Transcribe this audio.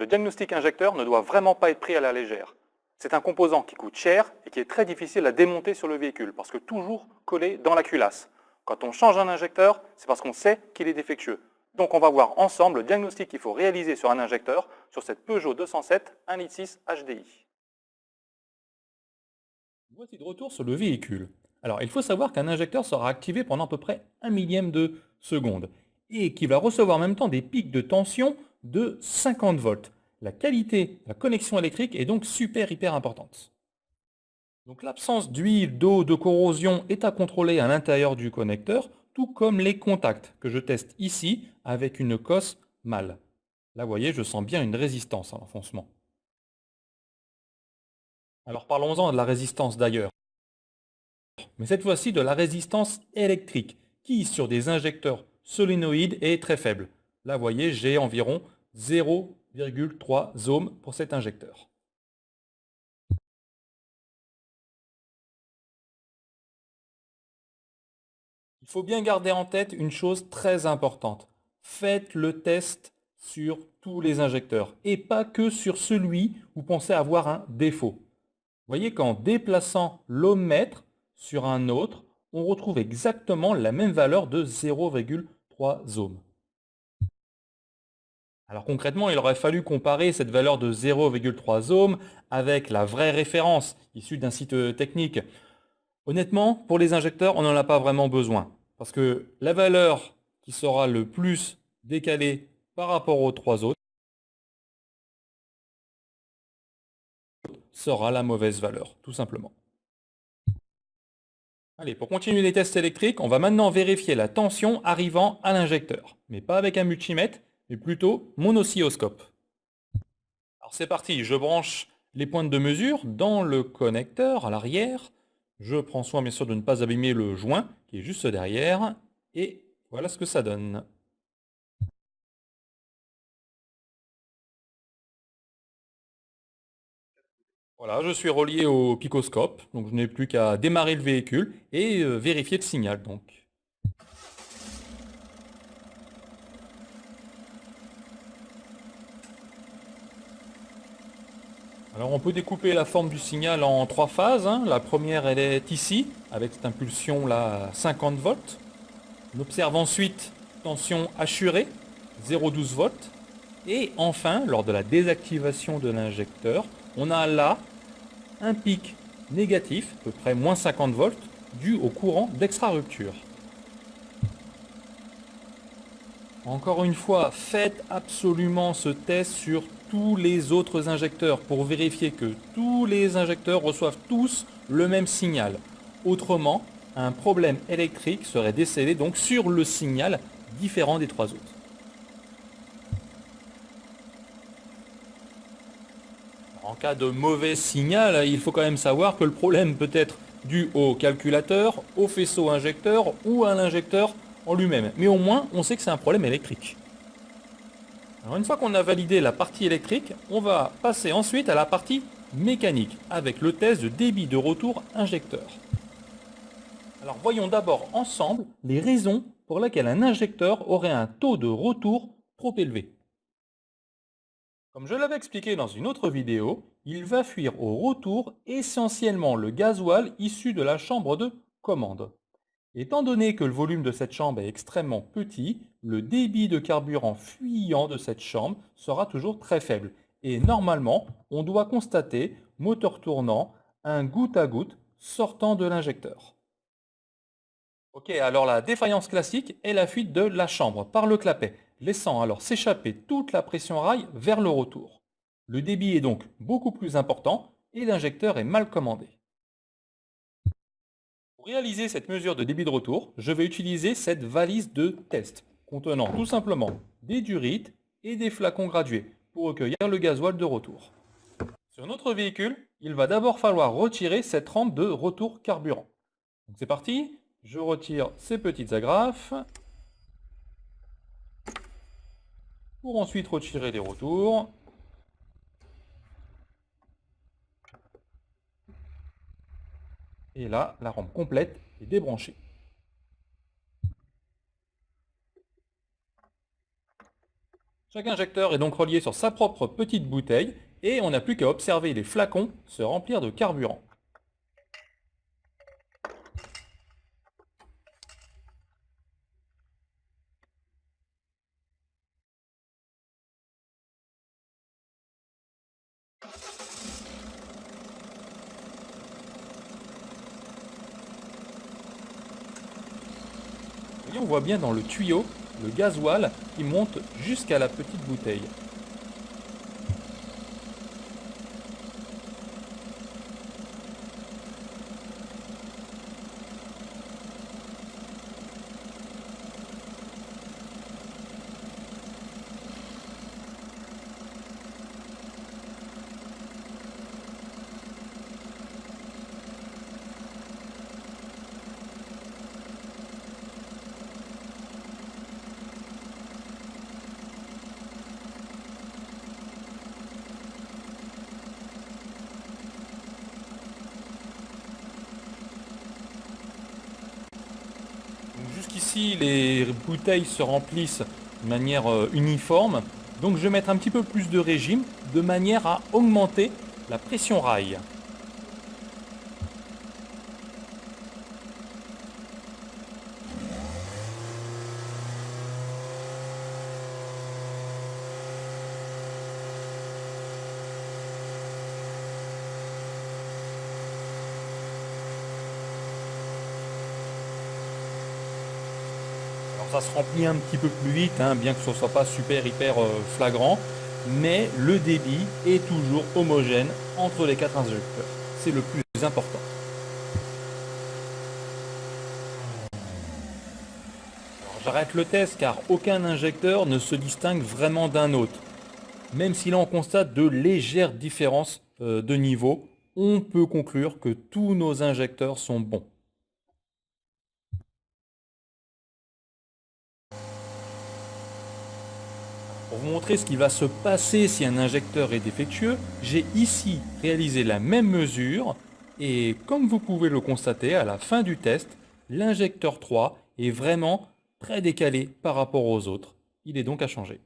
Le diagnostic injecteur ne doit vraiment pas être pris à la légère. C'est un composant qui coûte cher et qui est très difficile à démonter sur le véhicule parce que toujours collé dans la culasse. Quand on change un injecteur, c'est parce qu'on sait qu'il est défectueux. Donc on va voir ensemble le diagnostic qu'il faut réaliser sur un injecteur sur cette Peugeot 207 1.6 HDI. Voici de retour sur le véhicule. Alors, il faut savoir qu'un injecteur sera activé pendant à peu près 1 millième de seconde et qu'il va recevoir en même temps des pics de tension de 50 volts. La qualité de la connexion électrique est donc hyper importante. Donc l'absence d'huile, d'eau, de corrosion est à contrôler à l'intérieur du connecteur, tout comme les contacts que je teste ici avec une cosse mâle. Là, vous voyez, je sens bien une résistance à l'enfoncement. Alors parlons-en de la résistance d'ailleurs. Mais cette fois-ci de la résistance électrique, qui sur des injecteurs solénoïdes est très faible. Là, vous voyez, j'ai environ 0,3 ohms pour cet injecteur. Il faut bien garder en tête une chose très importante. Faites le test sur tous les injecteurs et pas que sur celui où vous pensez avoir un défaut. Vous voyez qu'en déplaçant l'ohmmètre sur un autre, on retrouve exactement la même valeur de 0,3 ohms. Alors concrètement, il aurait fallu comparer cette valeur de 0,3 ohms avec la vraie référence issue d'un site technique. Honnêtement, pour les injecteurs, on n'en a pas vraiment besoin. Parce que la valeur qui sera le plus décalée par rapport aux trois autres sera la mauvaise valeur, tout simplement. Allez, pour continuer les tests électriques, on va maintenant vérifier la tension arrivant à l'injecteur. Mais pas avec un multimètre, mais plutôt mon oscilloscope. Alors c'est parti, je branche les pointes de mesure dans le connecteur à l'arrière. Je prends soin bien sûr de ne pas abîmer le joint qui est juste derrière. Et voilà ce que ça donne. Voilà, je suis relié au picoscope, donc je n'ai plus qu'à démarrer le véhicule et vérifier le signal donc. Alors on peut découper la forme du signal en trois phases, hein. La première elle est ici, avec cette impulsion là à 50 volts. On observe ensuite tension assurée, 0,12 volts. Et enfin, lors de la désactivation de l'injecteur, on a là un pic négatif, à peu près moins 50 volts, dû au courant d'extra-rupture. Encore une fois, faites absolument ce test sur tous les autres injecteurs pour vérifier que tous les injecteurs reçoivent tous le même signal. Autrement, un problème électrique serait décelé donc sur le signal différent des trois autres. En cas de mauvais signal, il faut quand même savoir que le problème peut être dû au calculateur, au faisceau injecteur ou à l'injecteur en lui-même. Mais au moins, on sait que c'est un problème électrique. Alors une fois qu'on a validé la partie électrique, on va passer ensuite à la partie mécanique avec le test de débit de retour injecteur. Alors voyons d'abord ensemble les raisons pour lesquelles un injecteur aurait un taux de retour trop élevé. Comme je l'avais expliqué dans une autre vidéo, il va fuir au retour essentiellement le gasoil issu de la chambre de commande. Étant donné que le volume de cette chambre est extrêmement petit, le débit de carburant fuyant de cette chambre sera toujours très faible. Et normalement, on doit constater, moteur tournant, un goutte à goutte sortant de l'injecteur. Ok, alors la défaillance classique est la fuite de la chambre par le clapet, laissant alors s'échapper toute la pression rail vers le retour. Le débit est donc beaucoup plus important et l'injecteur est mal commandé. Pour réaliser cette mesure de débit de retour, je vais utiliser cette valise de test contenant tout simplement des durites et des flacons gradués pour recueillir le gasoil de retour. Sur notre véhicule, il va d'abord falloir retirer cette rampe de retour carburant. Donc c'est parti, je retire ces petites agrafes pour ensuite retirer les retours. Et là, la rampe complète est débranchée. Chaque injecteur est donc relié sur sa propre petite bouteille et on n'a plus qu'à observer les flacons se remplir de carburant. Vous voyez, on voit bien dans le tuyau le gasoil qui monte jusqu'à la petite bouteille. Donc jusqu'ici, les bouteilles se remplissent de manière uniforme. Donc je vais mettre un petit peu plus de régime de manière à augmenter la pression rail. Alors ça se remplit un petit peu plus vite, hein, bien que ce ne soit pas hyper flagrant, mais le débit est toujours homogène entre les 4 injecteurs. C'est le plus important. Alors j'arrête le test car aucun injecteur ne se distingue vraiment d'un autre. Même si là on constate de légères différences de niveau, on peut conclure que tous nos injecteurs sont bons. Pour vous montrer ce qui va se passer si un injecteur est défectueux, j'ai ici réalisé la même mesure et comme vous pouvez le constater à la fin du test, l'injecteur 3 est vraiment très décalé par rapport aux autres. Il est donc à changer.